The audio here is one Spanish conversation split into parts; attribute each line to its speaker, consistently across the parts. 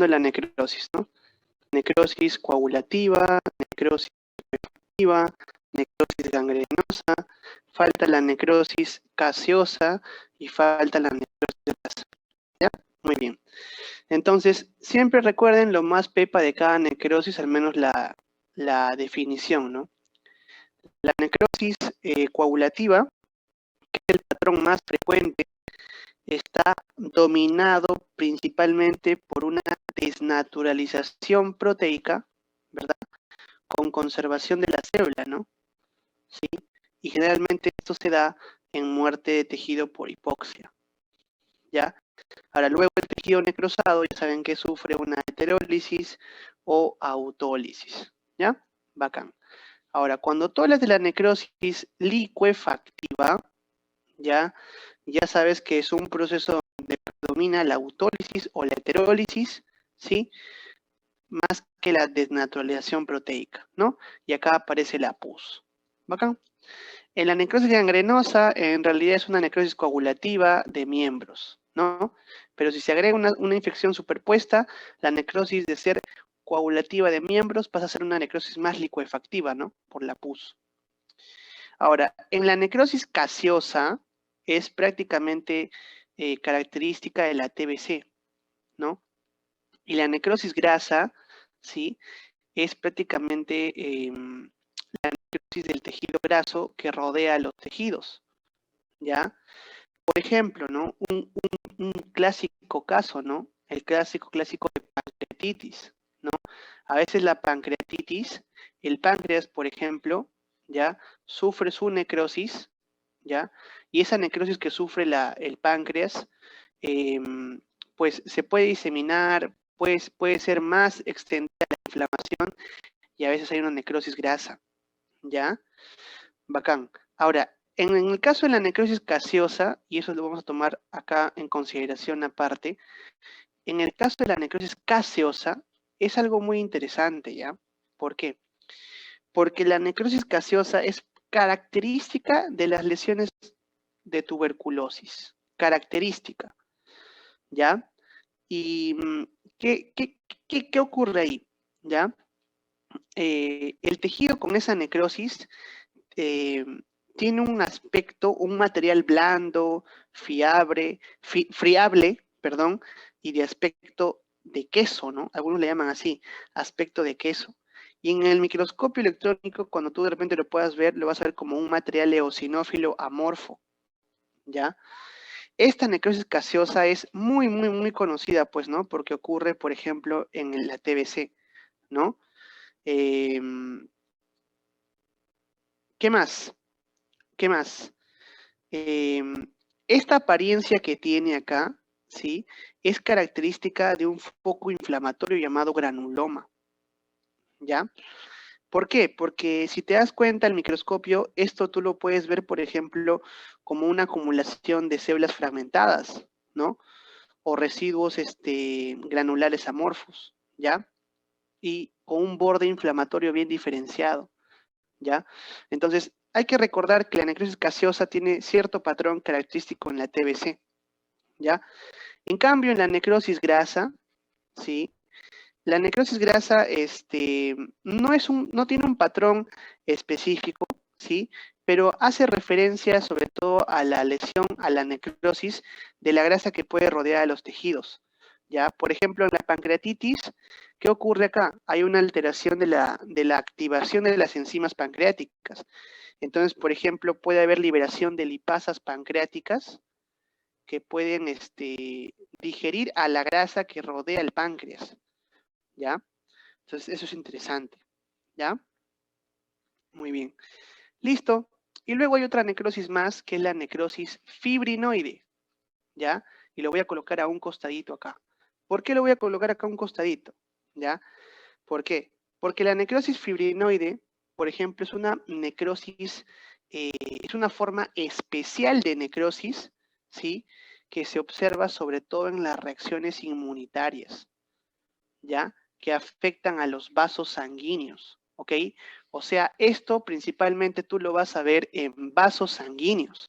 Speaker 1: de la necrosis, ¿no? Necrosis coagulativa, necrosis activa, necrosis gangrenosa, falta la necrosis gaseosa y falta la necrosis grasa. ¿Ya? Muy bien. Entonces, siempre recuerden lo más pepa de cada necrosis, al menos la definición, ¿no? La necrosis coagulativa, que es el patrón más frecuente, está dominado principalmente por una desnaturalización proteica, ¿verdad? Con conservación de la célula, ¿no? ¿Sí? Y generalmente esto se da en muerte de tejido por hipoxia, ¿ya? Ahora, luego el tejido necrosado, ya saben que sufre una heterólisis o autólisis, ¿ya? Bacán. Ahora, cuando tú hablas de la necrosis licuefactiva, ¿ya? Ya sabes que es un proceso donde predomina la autólisis o la heterólisis, ¿sí? Más que la desnaturalización proteica, ¿no? Y acá aparece la pus. ¿Bacán? En la necrosis gangrenosa, en realidad es una necrosis coagulativa de miembros, ¿no? Pero si se agrega una infección superpuesta, la necrosis de ser coagulativa de miembros pasa a ser una necrosis más licuefactiva, ¿no? Por la pus. Ahora, en la necrosis gaseosa es prácticamente característica de la TBC, ¿no? Y la necrosis grasa, ¿sí? Es prácticamente la necrosis del tejido graso que rodea los tejidos, ¿ya? Por ejemplo, ¿no? Un clásico caso, ¿no? El clásico de pancreatitis, ¿no? A veces la pancreatitis, el páncreas, por ejemplo, ¿ya? Sufre su necrosis, ¿ya? Y esa necrosis que sufre el páncreas, pues se puede diseminar, pues, puede ser más extendida la inflamación y a veces hay una necrosis grasa, ¿ya? Bacán. Ahora, en el caso de la necrosis gaseosa, y eso lo vamos a tomar acá en consideración aparte, en el caso de la necrosis gaseosa es algo muy interesante, ¿ya? ¿Por qué? Porque la necrosis gaseosa es característica de las lesiones de tuberculosis, característica, ¿ya? ¿Y qué ocurre ahí? ¿Ya? El tejido con esa necrosis eh, tiene un aspecto, un material blando, friable, perdón, y de aspecto de queso, ¿no? Algunos le llaman así, aspecto de queso. Y en el microscopio electrónico, cuando tú de repente lo puedas ver, lo vas a ver como un material eosinófilo amorfo, ¿ya? Esta necrosis gaseosa es muy conocida, pues, ¿no? Porque ocurre, por ejemplo, en la TBC, ¿no? ¿Qué más? ¿Qué más? Esta apariencia que tiene acá, ¿sí? Es característica de un foco inflamatorio llamado granuloma, ¿ya? ¿Por qué? Porque si te das cuenta al microscopio, esto tú lo puedes ver, por ejemplo, como una acumulación de células fragmentadas, ¿no? O residuos granulares amorfos, ¿ya? Y con un borde inflamatorio bien diferenciado, ¿ya? Entonces, hay que recordar que la necrosis gaseosa tiene cierto patrón característico en la TBC, ¿ya? En cambio, en la necrosis grasa, ¿sí? La necrosis grasa no tiene un patrón específico, ¿sí? Pero hace referencia sobre todo a la lesión, a la necrosis de la grasa que puede rodear a los tejidos, ¿ya? Por ejemplo, en la pancreatitis, ¿qué ocurre acá? Hay una alteración de la activación de las enzimas pancreáticas. Entonces, por ejemplo, puede haber liberación de lipasas pancreáticas que pueden digerir a la grasa que rodea el páncreas, ¿ya? Entonces, eso es interesante, ¿ya? Muy bien. Listo. Y luego hay otra necrosis más, que es la necrosis fibrinoide, ¿ya? Y lo voy a colocar a un costadito acá. ¿Por qué lo voy a colocar acá a un costadito? ¿Ya? ¿Por qué? Porque la necrosis fibrinoide, por ejemplo, es una necrosis, es una forma especial de necrosis, ¿sí? Que se observa sobre todo en las reacciones inmunitarias, ¿ya? Que afectan a los vasos sanguíneos, ¿ok? O sea, esto principalmente tú lo vas a ver en vasos sanguíneos,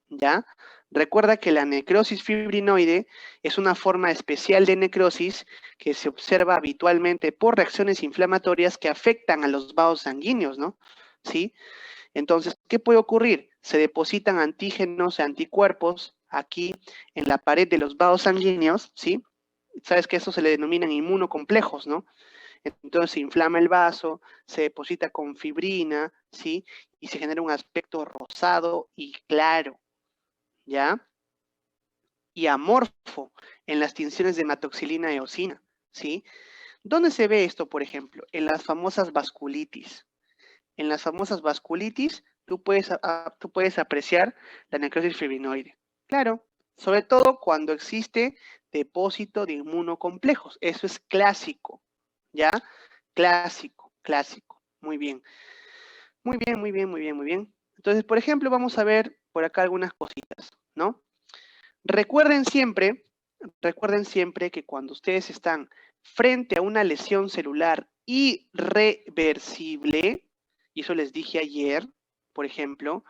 Speaker 1: ¿ya? Recuerda que la necrosis fibrinoide es una forma especial de necrosis que se observa habitualmente por reacciones inflamatorias que afectan a los vasos sanguíneos, ¿no? ¿Sí? Entonces, ¿qué puede ocurrir? Se depositan antígenos, anticuerpos aquí en la pared de los vasos sanguíneos, ¿sí? Sabes que eso se le denominan inmunocomplejos, ¿no? Entonces se inflama el vaso, se deposita con fibrina, ¿sí? Y se genera un aspecto rosado y claro, ¿ya? Y amorfo en las tinciones de hematoxilina e eosina, ¿sí? ¿Dónde se ve esto, por ejemplo? En las famosas vasculitis. En las famosas vasculitis, tú puedes apreciar la necrosis fibrinoide. Claro, sobre todo cuando existe depósito de inmunocomplejos. Eso es clásico, ¿ya? Clásico, clásico. Muy bien. Muy bien, muy bien, muy bien, muy bien. Entonces, por ejemplo, vamos a ver por acá algunas cositas, ¿no? Recuerden siempre que cuando ustedes están frente a una lesión celular irreversible, y eso les dije ayer, por ejemplo,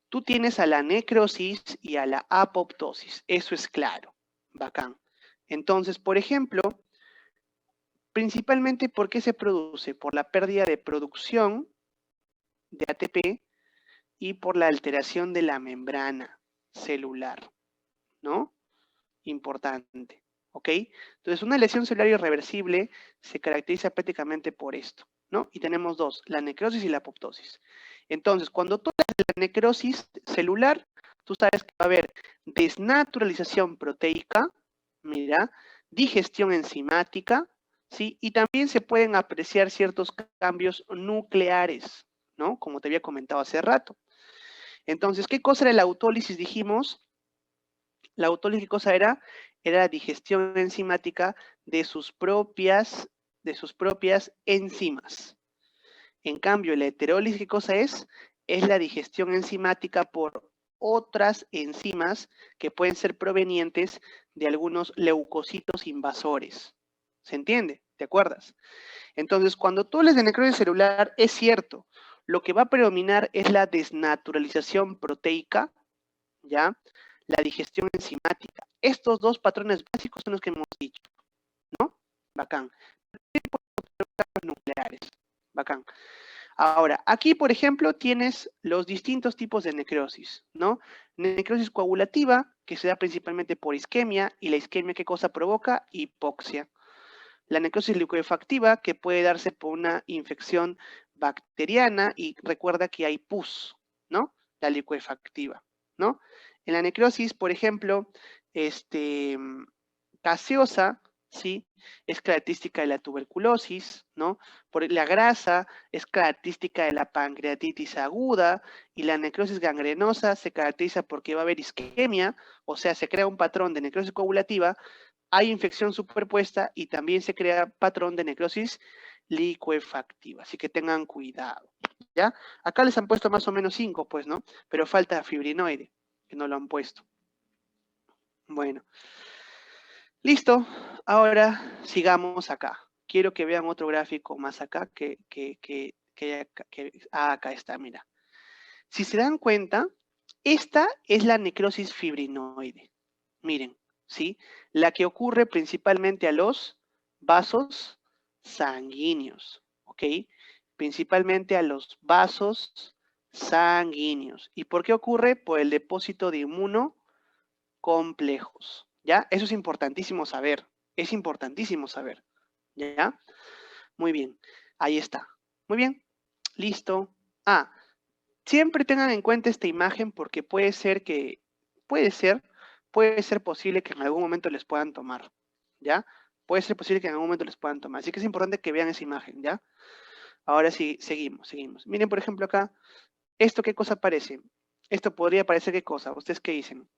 Speaker 1: tú tienes a la necrosis y a la apoptosis. Eso es claro. Bacán. Entonces, por ejemplo, principalmente, ¿por qué se produce? Por la pérdida de producción de ATP y por la alteración de la membrana celular, ¿no? Importante, ¿ok? Entonces, una lesión celular irreversible se caracteriza prácticamente por esto, ¿no? Y tenemos dos, la necrosis y la apoptosis. Entonces, cuando tú hablas de la necrosis celular, tú sabes que va a haber desnaturalización proteica, mira, digestión enzimática, ¿sí? Y también se pueden apreciar ciertos cambios nucleares, ¿no? Como te había comentado hace rato. Entonces, ¿qué cosa era la autólisis? Dijimos, la autólisis, ¿qué cosa era? Era la digestión enzimática de sus propias enzimas. En cambio, la heterólisis, ¿qué cosa es? Es la digestión enzimática por otras enzimas que pueden ser provenientes de algunos leucocitos invasores. ¿Se entiende? ¿Te acuerdas? Entonces, cuando tú hables de necrosis celular, es cierto, lo que va a predominar es la desnaturalización proteica, ¿ya? La digestión enzimática. Estos dos patrones básicos son los que hemos dicho, ¿no? Bacán. Nucleares. Bacán. Ahora, aquí, por ejemplo, tienes los distintos tipos de necrosis, ¿no? Necrosis coagulativa, que se da principalmente por isquemia, y la isquemia, ¿qué cosa provoca? Hipoxia. La necrosis liquefactiva, que puede darse por una infección bacteriana, y recuerda que hay pus, ¿no? La liquefactiva, ¿no? En la necrosis, por ejemplo, gaseosa, ¿sí? Es característica de la tuberculosis, ¿no? Por la grasa es característica de la pancreatitis aguda y la necrosis gangrenosa se caracteriza porque va a haber isquemia, o sea, se crea un patrón de necrosis coagulativa, hay infección superpuesta y también se crea patrón de necrosis liquefactiva, así que tengan cuidado, ¿ya? Acá les han puesto más o menos 5, pues, ¿no? Pero falta fibrinoide, que no lo han puesto. Bueno. Listo, ahora sigamos acá. Quiero que vean otro gráfico más acá acá está, mira. Si se dan cuenta, esta es la necrosis fibrinoide. Miren, ¿sí? La que ocurre principalmente a los vasos sanguíneos, ¿ok? Principalmente a los vasos sanguíneos. ¿Y por qué ocurre? Por el depósito de inmunocomplejos. ¿Ya? Eso es importantísimo saber. Es importantísimo saber. ¿Ya? Muy bien. Ahí está. Muy bien. Listo. Ah, siempre tengan en cuenta esta imagen porque puede ser posible que en algún momento les puedan tomar. ¿Ya? Puede ser posible que en algún momento les puedan tomar. Así que es importante que vean esa imagen. ¿Ya? Ahora sí, seguimos. Miren, por ejemplo, acá. ¿Esto qué cosa parece? Esto podría parecer qué cosa. ¿Ustedes qué dicen?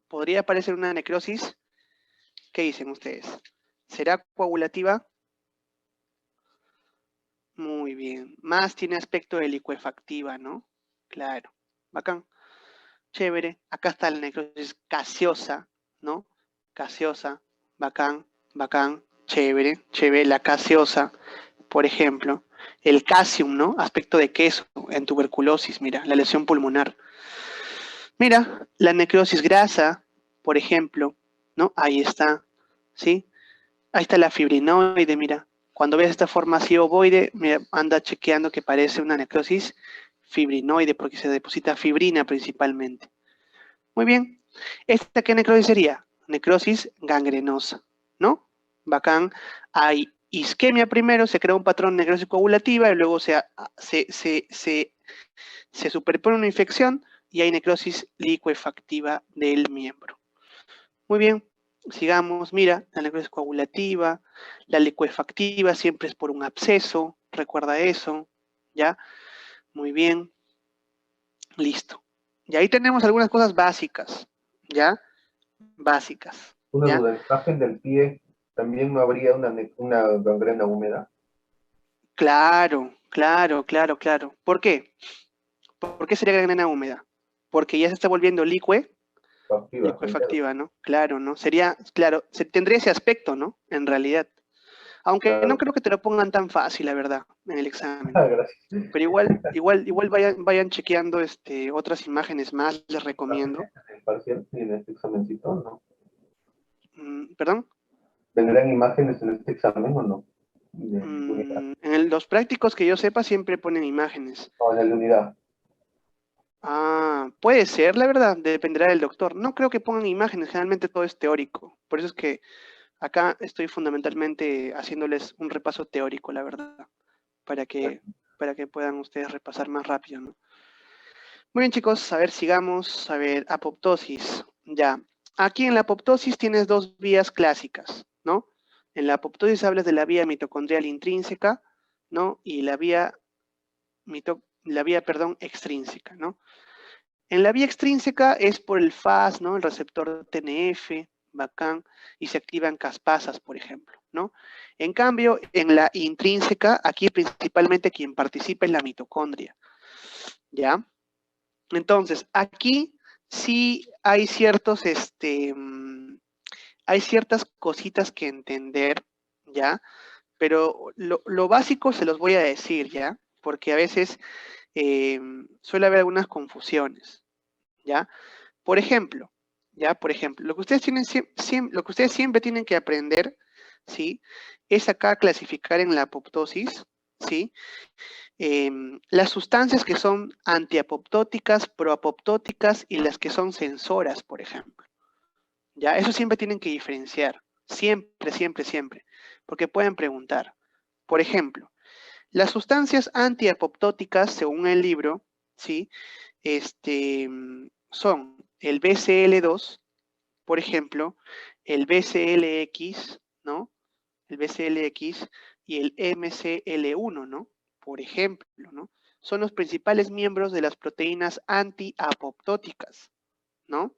Speaker 1: ¿Podría parecer una necrosis? ¿Qué dicen ustedes? ¿Será coagulativa? Muy bien. Más tiene aspecto de liquefactiva, ¿no? Claro. Bacán. Chévere. Acá está la necrosis gaseosa, ¿no? Gaseosa. Bacán, bacán. Chévere, chévere. La gaseosa, por ejemplo. El calcium, ¿no? Aspecto de queso en tuberculosis, mira, la lesión pulmonar. Mira, la necrosis grasa, por ejemplo, ¿no? Ahí está, ¿sí? Ahí está la fibrinoide, mira. Cuando ves esta forma así ovoide, mira, anda chequeando que parece una necrosis fibrinoide porque se deposita fibrina principalmente. Muy bien. ¿Esta qué necrosis sería? Necrosis gangrenosa, ¿no? Bacán. Hay isquemia primero, se crea un patrón de necrosis coagulativa y luego se superpone una infección y hay necrosis licuefactiva del miembro. Muy bien, sigamos. Mira, la necrosis coagulativa, la licuefactiva siempre es por un absceso, recuerda eso, ¿ya? Muy bien, listo. Y ahí tenemos algunas cosas básicas, ¿ya? Básicas,
Speaker 2: Una
Speaker 1: ¿ya?
Speaker 2: duda, ¿en imagen del pie también no habría una gangrena húmeda?
Speaker 1: Claro, claro, claro, claro. ¿Por qué? ¿Por qué sería gangrena húmeda? Porque ya se está volviendo
Speaker 2: Activa, el dedo.
Speaker 1: licuefactiva, ¿no? Claro, ¿no? Sería, claro, tendría ese aspecto, ¿no? En realidad. Aunque no
Speaker 2: Claro.
Speaker 1: creo que te lo pongan tan fácil, la verdad, en el examen.
Speaker 2: Ah, gracias.
Speaker 1: Pero igual vayan chequeando otras imágenes más, les recomiendo.
Speaker 2: ¿En el parcial y en este examencito no?
Speaker 1: ¿Perdón?
Speaker 2: ¿Vendrán imágenes en este examen o no? De unidad.
Speaker 1: Los prácticos que yo sepa siempre ponen imágenes.
Speaker 2: O en el de unidad.
Speaker 1: Ah, puede ser, la verdad, dependerá del doctor. No creo que pongan imágenes, generalmente todo es teórico. Por eso es que acá estoy fundamentalmente haciéndoles un repaso teórico, la verdad, para que, para que puedan ustedes repasar más rápido, ¿no? Muy bien, chicos, a ver, sigamos. A ver, apoptosis. Ya. Aquí en la apoptosis tienes dos vías clásicas, ¿no? En la apoptosis hablas de la vía mitocondrial intrínseca, ¿no? Y perdón, extrínseca, ¿no? En la vía extrínseca es por el FAS, ¿no? El receptor TNF, bacán, y se activan caspasas, por ejemplo, ¿no? En cambio, en la intrínseca, aquí principalmente quien participa es la mitocondria, ¿ya? Entonces, aquí sí hay hay ciertas cositas que entender, ¿ya? Pero lo básico se los voy a decir, ¿ya? Porque a veces suele haber algunas confusiones, ¿ya? Por ejemplo, ¿ya? Por ejemplo, lo que ustedes siempre tienen que aprender, ¿sí? Es acá clasificar en la apoptosis, ¿sí? Las sustancias que son antiapoptóticas, proapoptóticas y las que son sensoras, por ejemplo. ¿Ya? Eso siempre tienen que diferenciar. Siempre, siempre, siempre. Porque pueden preguntar. Por ejemplo, las sustancias antiapoptóticas, según el libro, ¿sí? Son el BCL2, por ejemplo, el BCLX, ¿no? El BCLX y el MCL1, ¿no? Por ejemplo, ¿no? Son los principales miembros de las proteínas antiapoptóticas, ¿no?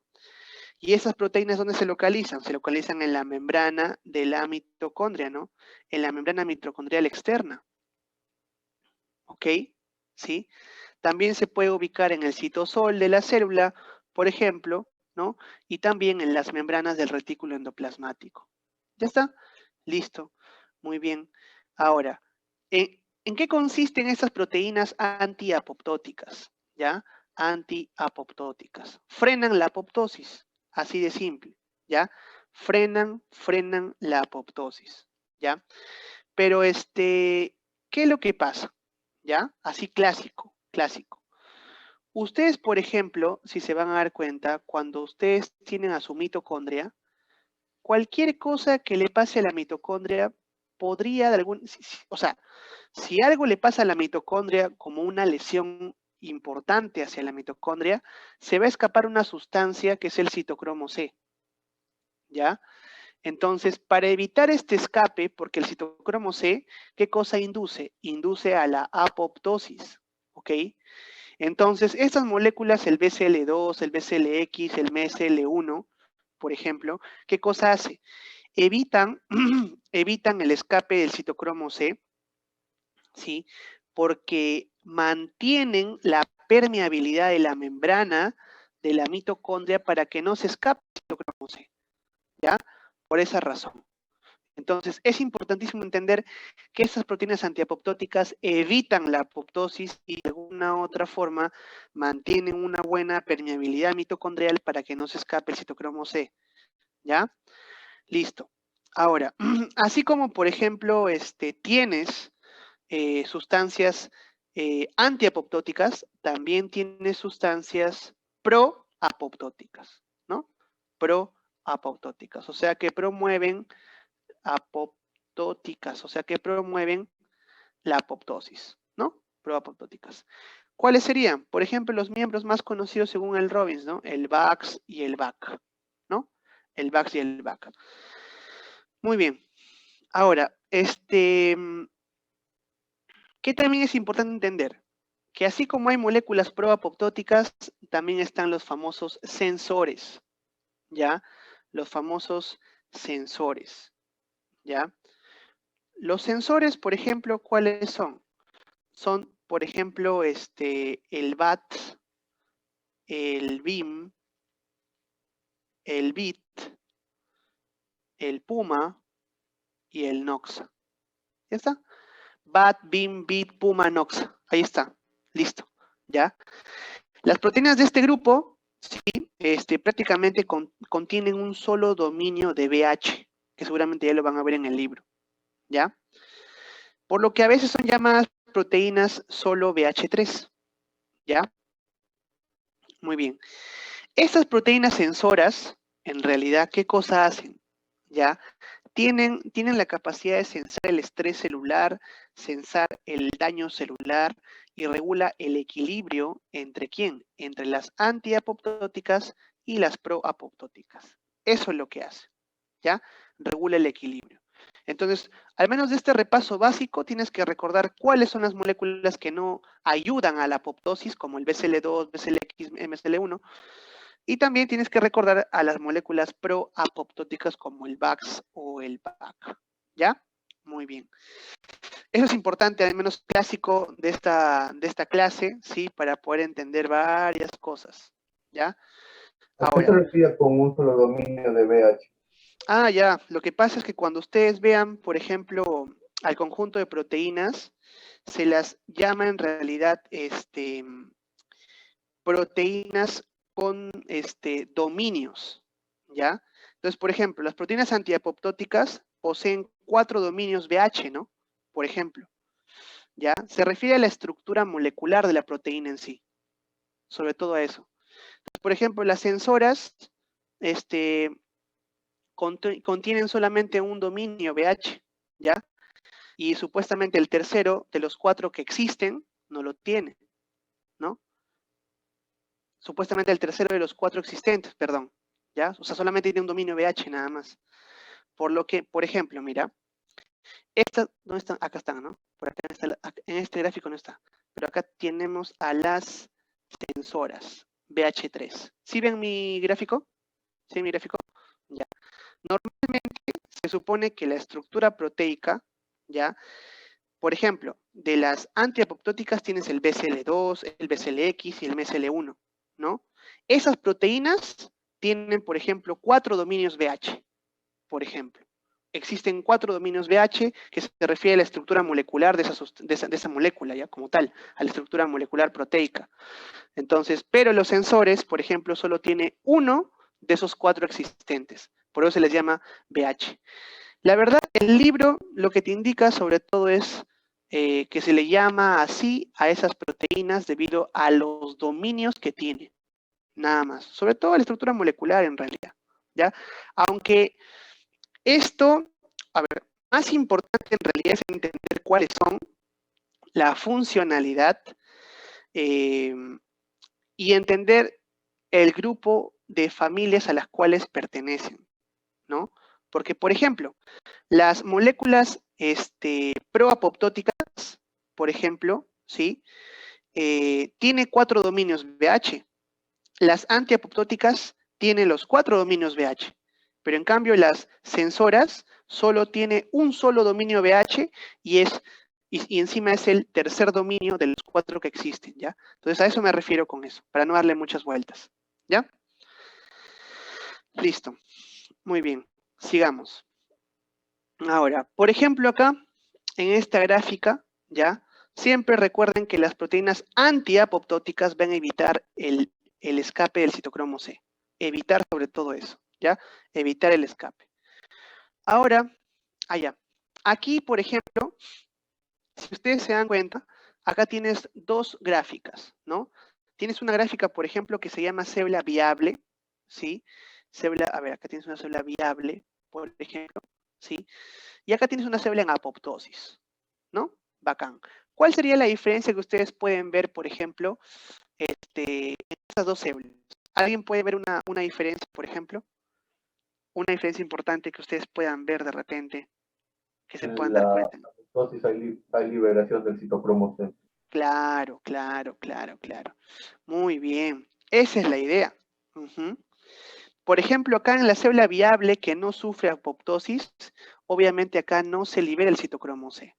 Speaker 1: Y esas proteínas, ¿dónde se localizan? Se localizan en la membrana de la mitocondria, ¿no? En la membrana mitocondrial externa, ¿ok? ¿Sí? También se puede ubicar en el citosol de la célula, por ejemplo, ¿no? Y también en las membranas del retículo endoplasmático. ¿Ya está? Listo. Muy bien. Ahora, ¿en qué consisten estas proteínas antiapoptóticas? ¿Ya? Antiapoptóticas. Frenan la apoptosis, así de simple, ¿ya? Frenan la apoptosis, ¿ya? Pero ¿qué es lo que pasa? ¿Ya? Así clásico, clásico. Ustedes, por ejemplo, si se van a dar cuenta, cuando ustedes tienen a su mitocondria, cualquier cosa que le pase a la mitocondria podría de algún, o sea, si algo le pasa a la mitocondria como una lesión importante hacia la mitocondria, se va a escapar una sustancia que es el citocromo C, ¿ya? Entonces, para evitar este escape, porque el citocromo C, ¿qué cosa induce? Induce a la apoptosis, ¿ok? Entonces, estas moléculas, el BCL2, el BCLX, el MSL1, por ejemplo, ¿qué cosa hace? Evitan, evitan el escape del citocromo C, ¿sí? Porque mantienen la permeabilidad de la membrana de la mitocondria para que no se escape el citocromo C, ¿ya? Por esa razón. Entonces, es importantísimo entender que estas proteínas antiapoptóticas evitan la apoptosis y de alguna u otra forma mantienen una buena permeabilidad mitocondrial para que no se escape el citocromo C. ¿Ya? Listo. Ahora, así como por ejemplo tienes sustancias antiapoptóticas, también tienes sustancias proapoptóticas, ¿no? Proapoptóticas, o sea que promueven apoptóticas, o sea que promueven la apoptosis, ¿no? Proapoptóticas. ¿Cuáles serían? Por ejemplo, los miembros más conocidos según el Robbins, ¿no? El VAX y el VAC, ¿no? El VAX y el VAC. Muy bien. Ahora, ¿qué también es importante entender? Que así como hay moléculas proapoptóticas, también están los famosos sensores, ¿ya? Los famosos sensores, ¿ya? Los sensores, por ejemplo, ¿cuáles son? Son, por ejemplo, el BAT, el BIM, el BIT, el PUMA y el NOXA. ¿Ya está? BAT, BIM, BIT, PUMA, NOXA. Ahí está. Listo. ¿Ya? Las proteínas de este grupo, sí, prácticamente contienen un solo dominio de BH, que seguramente ya lo van a ver en el libro. ¿Ya? Por lo que a veces son llamadas proteínas solo BH3. ¿Ya? Muy bien. Estas proteínas sensoras, en realidad, ¿qué cosa hacen? ¿Ya? Tienen la capacidad de sensar el estrés celular, sensar el daño celular y regula el equilibrio entre ¿quién? Entre las antiapoptóticas y las proapoptóticas. Eso es lo que hace, ¿ya? Regula el equilibrio. Entonces, al menos de este repaso básico, tienes que recordar cuáles son las moléculas que no ayudan a la apoptosis, como el BCL2, BCLX, MCL1, y también tienes que recordar a las moléculas proapoptóticas como el VAX o el VAC. ¿Ya? Muy bien. Eso es importante, al menos clásico de esta clase, ¿sí? Para poder entender varias cosas. ¿Ya?
Speaker 2: ¿A qué se
Speaker 1: Ahora,
Speaker 2: refiere con un solo dominio de BH?
Speaker 1: ya. Lo que pasa es que cuando ustedes vean, por ejemplo, al conjunto de proteínas, se las llama en realidad proteínas con dominios, ¿ya? Entonces, por ejemplo, las proteínas antiapoptóticas poseen 4 dominios BH, ¿no? Por ejemplo, ¿ya? Se refiere a la estructura molecular de la proteína en sí, sobre todo a eso. Entonces, por ejemplo, las sensoras contienen solamente un dominio BH, ¿ya? Y supuestamente el tercero de los 4 que existen no lo tiene, ¿no? Supuestamente el tercero de los 4 existentes, perdón, ¿ya? O sea, solamente tiene un dominio BH nada más. Por lo que, por ejemplo, mira, ¿dónde están? Acá están, ¿no? Por acá en este gráfico no está. Pero acá tenemos a las sensoras, BH3. ¿Sí ven mi gráfico? ¿Sí mi gráfico? Ya. Normalmente se supone que la estructura proteica, ¿ya? Por ejemplo, de las antiapoptóticas tienes el BCL2, el BCLX y el MCL1, ¿no? Esas proteínas tienen, por ejemplo, 4 dominios BH, por ejemplo. Existen 4 dominios BH que se refiere a la estructura molecular de esa molécula, ya como tal, a la estructura molecular proteica. Entonces, pero los sensores, por ejemplo, solo tiene uno de esos 4 existentes. Por eso se les llama BH. La verdad, el libro lo que te indica sobre todo es que se le llama así a esas proteínas debido a los dominios que tiene, nada más. Sobre todo la estructura molecular en realidad, ¿ya? Aunque esto, a ver, más importante en realidad es entender cuáles son la funcionalidad y entender el grupo de familias a las cuales pertenecen, ¿no? Porque, por ejemplo, las moléculas proapoptóticas, por ejemplo, ¿sí? Tiene 4 dominios BH. Las antiapoptóticas tienen los 4 dominios BH. Pero en cambio las sensoras solo tiene un solo dominio BH y encima es el tercer dominio de los 4 que existen, ¿ya? Entonces a eso me refiero con eso, para no darle muchas vueltas, ¿ya? Listo. Muy bien. Sigamos. Ahora, por ejemplo, acá, en esta gráfica, ¿ya? Siempre recuerden que las proteínas antiapoptóticas van a evitar el escape del citocromo C. Evitar sobre todo eso, ¿ya? Evitar el escape. Ahora, allá. Aquí, por ejemplo, si ustedes se dan cuenta, acá tienes dos gráficas, ¿no? Tienes una gráfica, por ejemplo, que se llama célula viable, ¿sí? A ver, acá tienes una célula viable, por ejemplo, ¿sí? Y acá tienes una célula en apoptosis, ¿no? Bacán. ¿Cuál sería la diferencia que ustedes pueden ver, por ejemplo, en estas dos células? ¿Alguien puede ver una diferencia, por ejemplo? Una diferencia importante que ustedes puedan ver de repente, que se puedan
Speaker 2: En
Speaker 1: dar
Speaker 2: la
Speaker 1: cuenta.
Speaker 2: apoptosis hay liberación del citocromo C.
Speaker 1: Claro, claro, claro, claro. Muy bien. Esa es la idea. Ujú. Por ejemplo, acá en la célula viable que no sufre apoptosis, obviamente acá no se libera el citocromo C,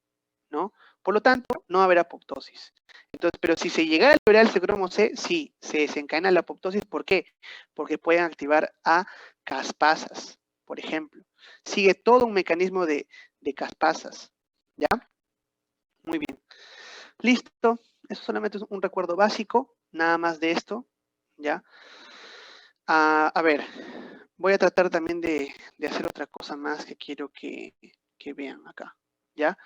Speaker 1: ¿no? Por lo tanto, no va a haber apoptosis. Entonces, pero si se llegara a liberar el citocromo C, sí, se desencadena la apoptosis. ¿Por qué? Porque pueden activar a caspasas, por ejemplo. Sigue todo un mecanismo de caspasas, ¿ya? Muy bien. Listo. Eso solamente es un recuerdo básico, nada más de esto, ¿ya? A ver, voy a tratar también de hacer otra cosa más que quiero que vean acá, ¿ya?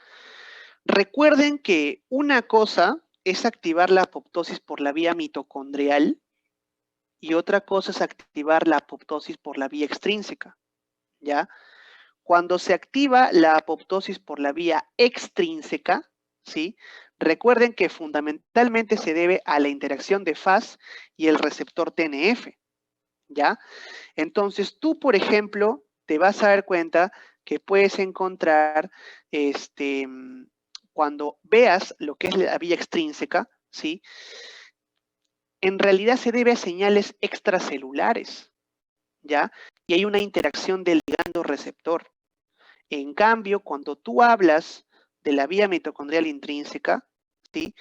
Speaker 1: Recuerden que una cosa es activar la apoptosis por la vía mitocondrial y otra cosa es activar la apoptosis por la vía extrínseca, ¿ya? Cuando se activa la apoptosis por la vía extrínseca, ¿sí? Recuerden que fundamentalmente se debe a la interacción de Fas y el receptor TNF, ¿ya? Entonces tú, por ejemplo, te vas a dar cuenta que puedes encontrar, cuando veas lo que es la vía extrínseca, ¿sí? En realidad se debe a señales extracelulares, ¿ya? Y hay una interacción del ligando-receptor. En cambio, cuando tú hablas de la vía mitocondrial intrínseca, ¿sí?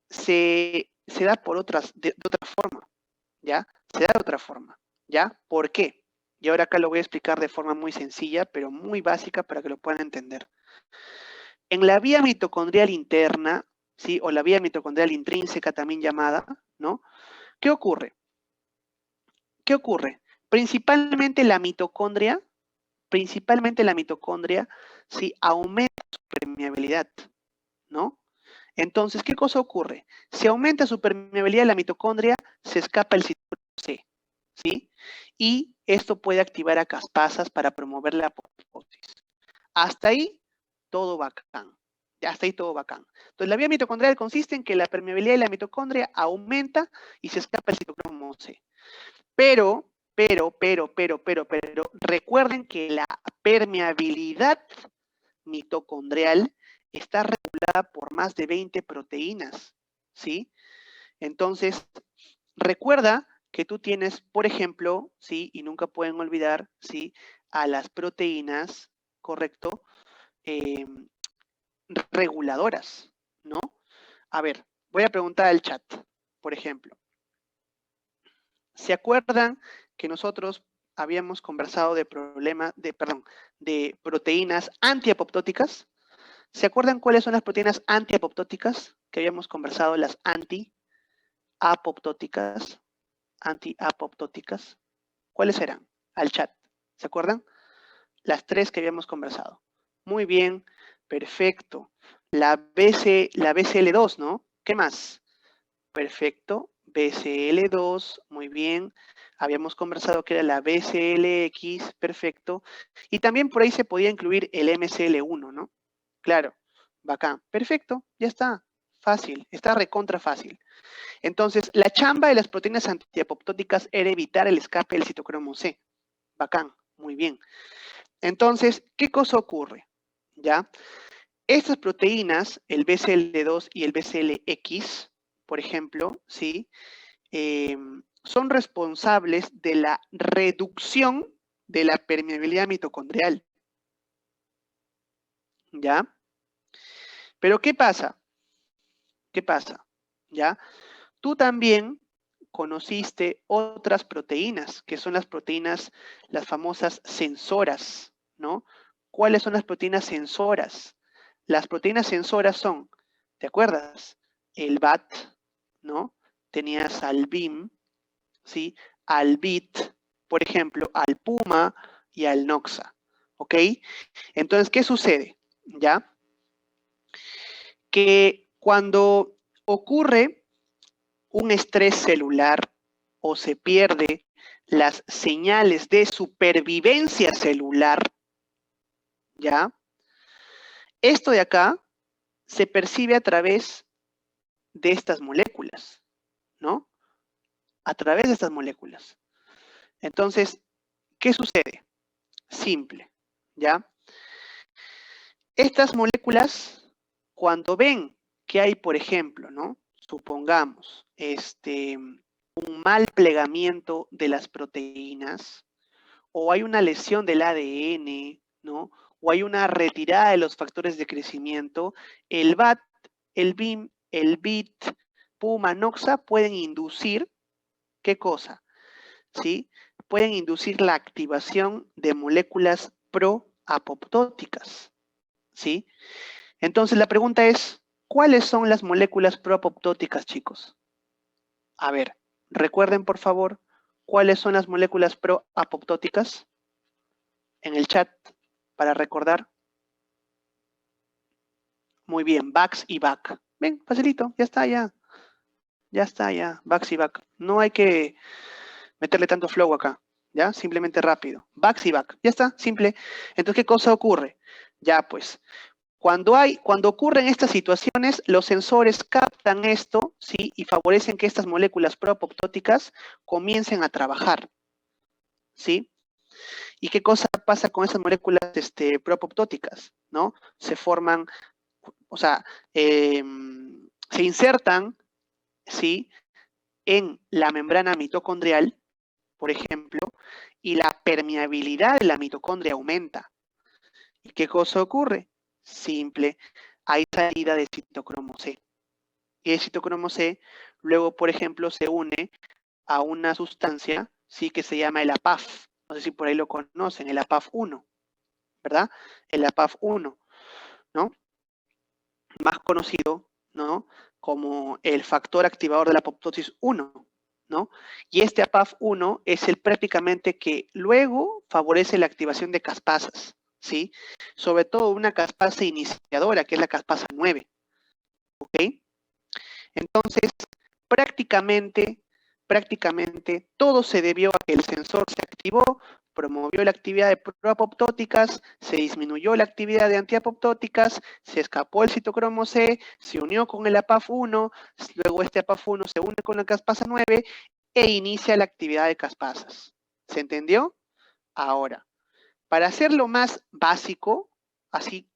Speaker 1: Se da de otra forma, ¿ya? Se da de otra forma, ¿ya? ¿Por qué? Y ahora acá lo voy a explicar de forma muy sencilla, pero muy básica para que lo puedan entender. En la vía mitocondrial interna, ¿sí? O la vía mitocondrial intrínseca también llamada, ¿no? ¿Qué ocurre? ¿Qué ocurre? Principalmente la mitocondria, ¿sí? Aumenta su permeabilidad, ¿no? Entonces, ¿qué cosa ocurre? Si aumenta su permeabilidad de la mitocondria, se escapa el citocromo C, ¿sí? Y esto puede activar a caspasas para promover la apoptosis. Hasta ahí, todo bacán. Hasta ahí todo bacán. Entonces, la vía mitocondrial consiste en que la permeabilidad de la mitocondria aumenta y se escapa el citocromo C. Pero, recuerden que la permeabilidad mitocondrial está regulada por más de 20 proteínas, ¿sí? Entonces, recuerda que tú tienes, por ejemplo, ¿sí? Y nunca pueden olvidar, ¿sí? A las proteínas, ¿correcto? Eh, reguladoras, ¿no? A ver, voy a preguntar al chat, por ejemplo. ¿Se acuerdan que nosotros habíamos conversado de de proteínas antiapoptóticas? ¿Se acuerdan cuáles son las proteínas antiapoptóticas que habíamos conversado? Las antiapoptóticas. Antiapoptóticas. ¿Cuáles eran? Al chat. ¿Se acuerdan? Las tres que habíamos conversado. Muy bien, perfecto. La BCL2, ¿no? ¿Qué más? Perfecto. BCL2, muy bien. Habíamos conversado que era la BCLX, perfecto. Y también por ahí se podía incluir el MCL1, ¿no? Claro, bacán. Perfecto, ya está. Fácil, está recontra fácil. Entonces, la chamba de las proteínas antiapoptóticas era evitar el escape del citocromo C. Bacán, muy bien. Entonces, ¿qué cosa ocurre? ¿Ya? Estas proteínas, el BCL2 y el BCLX, por ejemplo, ¿sí? Son responsables de la reducción de la permeabilidad mitocondrial. ¿Ya? Pero ¿qué pasa? ¿Qué pasa? ¿Ya? Tú también conociste otras proteínas, que son las proteínas, las famosas sensoras, ¿no? ¿cuáles son las proteínas sensoras? Las proteínas sensoras son, ¿te acuerdas? El BAT, ¿no? Tenías al BIM, ¿sí? Al BIT, por ejemplo, al PUMA y al NOXA, ¿ok? Entonces, ¿qué sucede? ¿Ya? Que cuando ocurre un estrés celular o se pierde las señales de supervivencia celular, ¿ya? Esto de acá se percibe a través de estas moléculas, ¿no? A través de estas moléculas. Entonces, ¿qué sucede? Simple, ¿ya? Estas moléculas, cuando ven que hay, por ejemplo, ¿no? Supongamos, un mal plegamiento de las proteínas, o hay una lesión del ADN, ¿no? O hay una retirada de los factores de crecimiento, el BAT, el BIM, el BIT, PUMA, NOXA pueden inducir, ¿qué cosa? ¿Sí? Pueden inducir la activación de moléculas proapoptóticas, ¿sí? Entonces la pregunta es, ¿cuáles son las moléculas proapoptóticas, chicos? A ver, recuerden por favor, ¿cuáles son las moléculas proapoptóticas? En el chat, para recordar. Muy bien, VAX y VAC. Ven, facilito, ya está, ya. Ya está, ya. VAX y VAC. No hay que meterle tanto flow acá, ¿ya? Simplemente rápido. VAX y VAC. Ya está, simple. Entonces, ¿qué cosa ocurre? Ya, pues, cuando ocurren estas situaciones, los sensores captan esto, ¿sí? Y favorecen que estas moléculas proapoptóticas comiencen a trabajar, ¿sí? ¿Y qué cosa pasa con esas moléculas proapoptóticas, ¿no? Se forman, o sea, se insertan, ¿sí? En la membrana mitocondrial, por ejemplo, y la permeabilidad de la mitocondria aumenta. ¿Y qué cosa ocurre? Simple, hay salida de citocromo C. Y el citocromo C luego, por ejemplo, se une a una sustancia, ¿sí? Que se llama el APAF. No sé si por ahí lo conocen, el APAF1, ¿verdad? El APAF1, ¿no? Más conocido, ¿no? Como el factor activador de la apoptosis 1, ¿no? Y este APAF1 es el prácticamente que luego favorece la activación de caspasas, ¿sí? Sobre todo una caspasa iniciadora, que es la caspasa 9, ¿ok? Entonces, prácticamente todo se debió a que el sensor se activó, promovió la actividad de proapoptóticas, se disminuyó la actividad de antiapoptóticas, se escapó el citocromo C, se unió con el APAF1, luego este APAF1 se une con la caspasa 9 e inicia la actividad de caspasas. ¿Se entendió? Ahora, para hacerlo más básico, así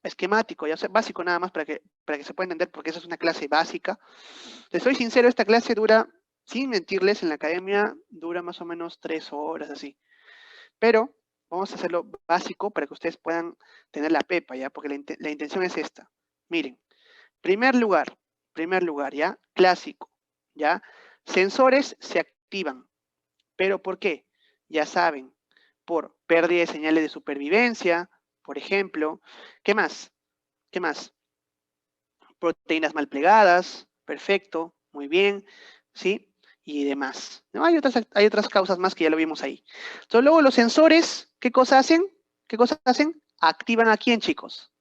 Speaker 1: esquemático, ya sea básico nada más para que se pueda entender, porque esa es una clase básica. Les soy sincero, esta clase dura, sin mentirles, en la academia dura más o menos 3 horas, así. Pero vamos a hacerlo básico para que ustedes puedan tener la pepa, ¿ya? Porque la intención es esta. Miren, primer lugar, ¿ya? Clásico, ¿ya? Sensores se activan. ¿Pero por qué? Ya saben, por pérdida de señales de supervivencia, por ejemplo. ¿Qué más? ¿Qué más? Proteínas mal plegadas, perfecto, muy bien, ¿sí? Y demás. ¿No? Hay otras causas más que ya lo vimos ahí. Entonces, luego los sensores, ¿qué cosa hacen? ¿Qué cosa hacen? Activan a quién, chicos?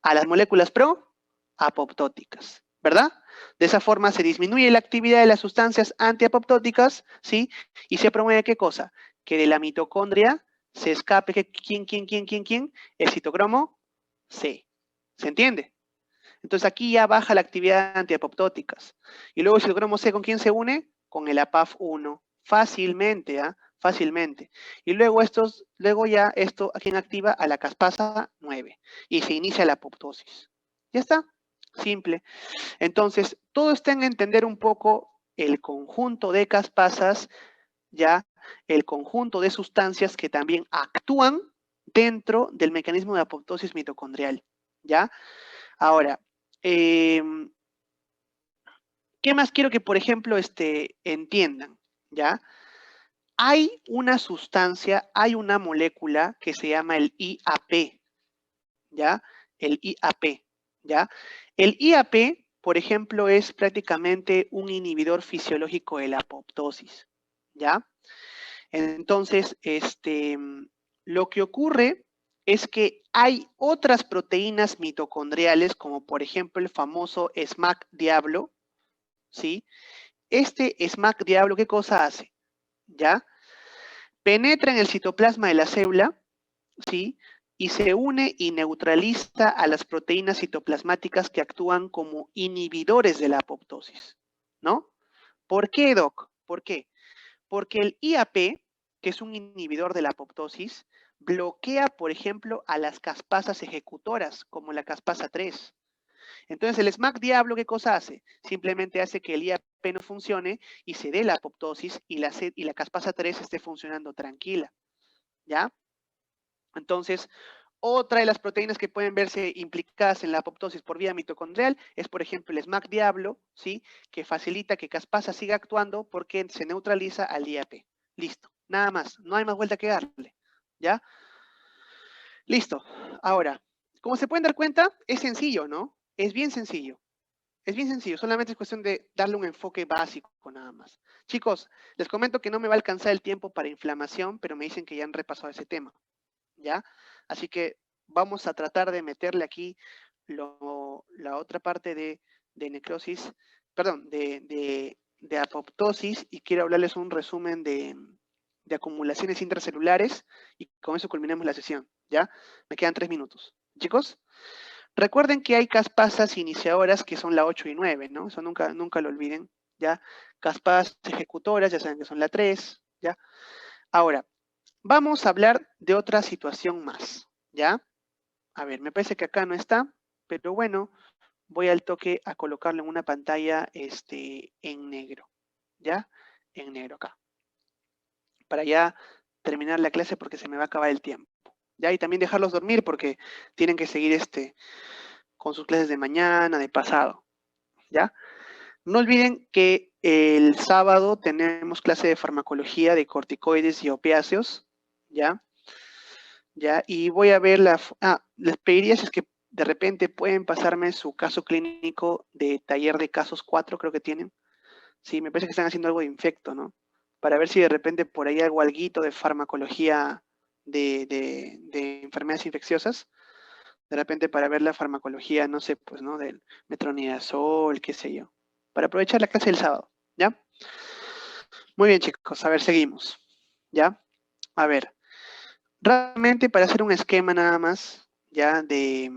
Speaker 1: A las moléculas proapoptóticas, ¿verdad? De esa forma se disminuye la actividad de las sustancias antiapoptóticas, ¿sí? Y se promueve ¿qué cosa? Que de la mitocondria se escape, ¿quién? El citocromo C. ¿Se entiende? Entonces aquí ya baja la actividad de antiapoptóticas. Y luego el citocromo C, ¿con quién se une? Con el APAF1. Fácilmente, ¿ah? Fácilmente. Y luego ya esto, ¿a quién activa? A la caspasa 9. Y se inicia la apoptosis. Ya está. Simple. Entonces, todo está en entender un poco el conjunto de caspasas, ya, el conjunto de sustancias que también actúan dentro del mecanismo de apoptosis mitocondrial, ¿ya? Ahora, ¿qué más quiero que, por ejemplo, entiendan? ¿Ya? Hay una sustancia, hay una molécula que se llama el IAP. ¿ya? El IAP, ¿ya? El IAP, por ejemplo, es prácticamente un inhibidor fisiológico de la apoptosis, ¿ya? Entonces, lo que ocurre es que hay otras proteínas mitocondriales, como por ejemplo el famoso SMAC diablo, ¿sí? Este SMAC diablo, ¿qué cosa hace? ¿Ya? Penetra en el citoplasma de la célula, ¿sí? Y se une y neutraliza a las proteínas citoplasmáticas que actúan como inhibidores de la apoptosis, ¿no? ¿Por qué, Doc? ¿Por qué? Porque el IAP, que es un inhibidor de la apoptosis, bloquea, por ejemplo, a las caspasas ejecutoras, como la caspasa 3. Entonces, el SMAC diablo, ¿qué cosa hace? Simplemente hace que el IAP no funcione y se dé la apoptosis y la caspasa 3 esté funcionando tranquila, ¿ya? Entonces, otra de las proteínas que pueden verse implicadas en la apoptosis por vía mitocondrial es, por ejemplo, el SMAC diablo, ¿sí? Que facilita que caspasa siga actuando porque se neutraliza al IAP. Listo, nada más, no hay más vuelta que darle, ¿ya? Listo. Ahora, como se pueden dar cuenta, es sencillo, ¿no? Es bien sencillo. Es bien sencillo, solamente es cuestión de darle un enfoque básico nada más. Chicos, les comento que no me va a alcanzar el tiempo para inflamación, pero me dicen que ya han repasado ese tema, ¿ya? Así que vamos a tratar de meterle aquí la otra parte de necrosis, perdón, de apoptosis, y quiero hablarles un resumen de acumulaciones intracelulares y con eso culminamos la sesión, ¿ya? Me quedan 3 minutos. Chicos, recuerden que hay caspasas iniciadoras que son la 8 y 9, ¿no? Eso nunca lo olviden, ¿ya? Caspasas ejecutoras, ya saben que son la 3, ¿ya? Ahora, vamos a hablar de otra situación más, ¿ya? A ver, me parece que acá no está, pero bueno, voy al toque a colocarlo en una pantalla en negro, ¿ya? En negro acá. Para ya terminar la clase porque se me va a acabar el tiempo, ¿ya? Y también dejarlos dormir porque tienen que seguir con sus clases de mañana, de pasado, ¿ya? No olviden que el sábado tenemos clase de farmacología de corticoides y opiáceos, ¿ya? ¿Ya? Y voy a ver les pediría si es que de repente pueden pasarme su caso clínico de taller de casos 4, creo que tienen. Sí, me parece que están haciendo algo de infecto, ¿no? Para ver si de repente por ahí algo alguito de farmacología de enfermedades infecciosas. De repente para ver la farmacología, no sé, pues, ¿no? Del metronidazol, qué sé yo. Para aprovechar la clase del sábado, ¿ya? Muy bien, chicos. A ver, seguimos, ¿ya? A ver. Realmente para hacer un esquema nada más, ya de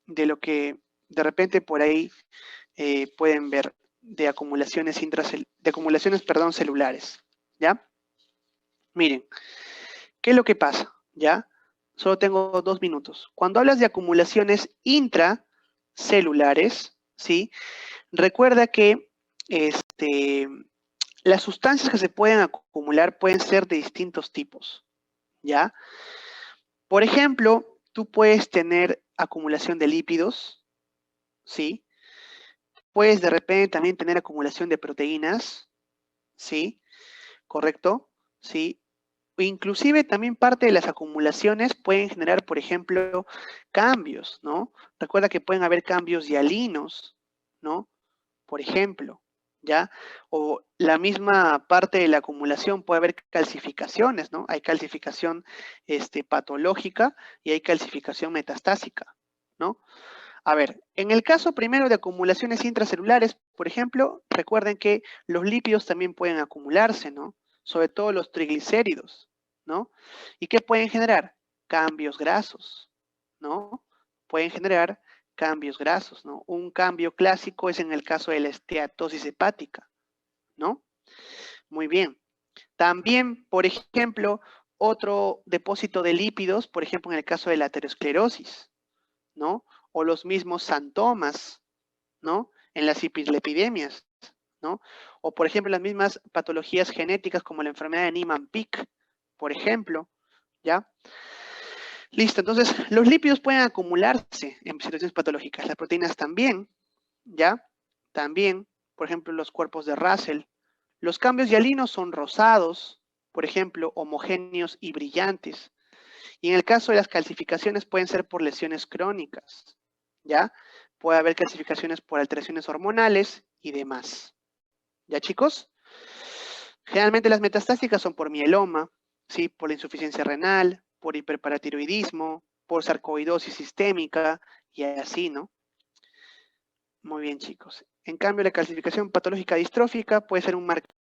Speaker 1: lo que de repente por ahí pueden ver de acumulaciones celulares, ¿ya? Miren, ¿qué es lo que pasa? ¿Ya? Solo tengo 2 minutos. Cuando hablas de acumulaciones intracelulares, ¿sí? Recuerda que las sustancias que se pueden acumular pueden ser de distintos tipos, ¿ya? Por ejemplo, tú puedes tener acumulación de lípidos, ¿sí? Puedes de repente también tener acumulación de proteínas, ¿sí? ¿Correcto? ¿Sí? Inclusive también parte de las acumulaciones pueden generar, por ejemplo, cambios, ¿no? Recuerda que pueden haber cambios hialinos, ¿no? Por ejemplo, ¿ya? O la misma parte de la acumulación puede haber calcificaciones, ¿no? Hay calcificación patológica y hay calcificación metastásica, ¿no? A ver, en el caso primero de acumulaciones intracelulares, por ejemplo, recuerden que los lípidos también pueden acumularse, ¿no? Sobre todo los triglicéridos, ¿no? ¿Y qué pueden generar? Cambios grasos, ¿no? Pueden generar cambios grasos, ¿no? Un cambio clásico es en el caso de la esteatosis hepática, ¿no? Muy bien. También, por ejemplo, otro depósito de lípidos, por ejemplo, en el caso de la aterosclerosis, ¿no? O los mismos santomas, ¿no? En las hiperlipidemias, ¿no? O, por ejemplo, las mismas patologías genéticas como la enfermedad de Niemann-Pick, por ejemplo, ¿ya? Listo, entonces, los lípidos pueden acumularse en situaciones patológicas, las proteínas también, ¿ya? También, por ejemplo, los cuerpos de Russell. Los cambios hialinos son rosados, por ejemplo, homogéneos y brillantes. Y en el caso de las calcificaciones pueden ser por lesiones crónicas, ¿ya? Puede haber calcificaciones por alteraciones hormonales y demás. ¿Ya, chicos? Generalmente las metastásicas son por mieloma, ¿sí? Por la insuficiencia renal, por hiperparatiroidismo, por sarcoidosis sistémica y así, ¿no? Muy bien, chicos. En cambio, la calcificación patológica distrófica puede ser un marcador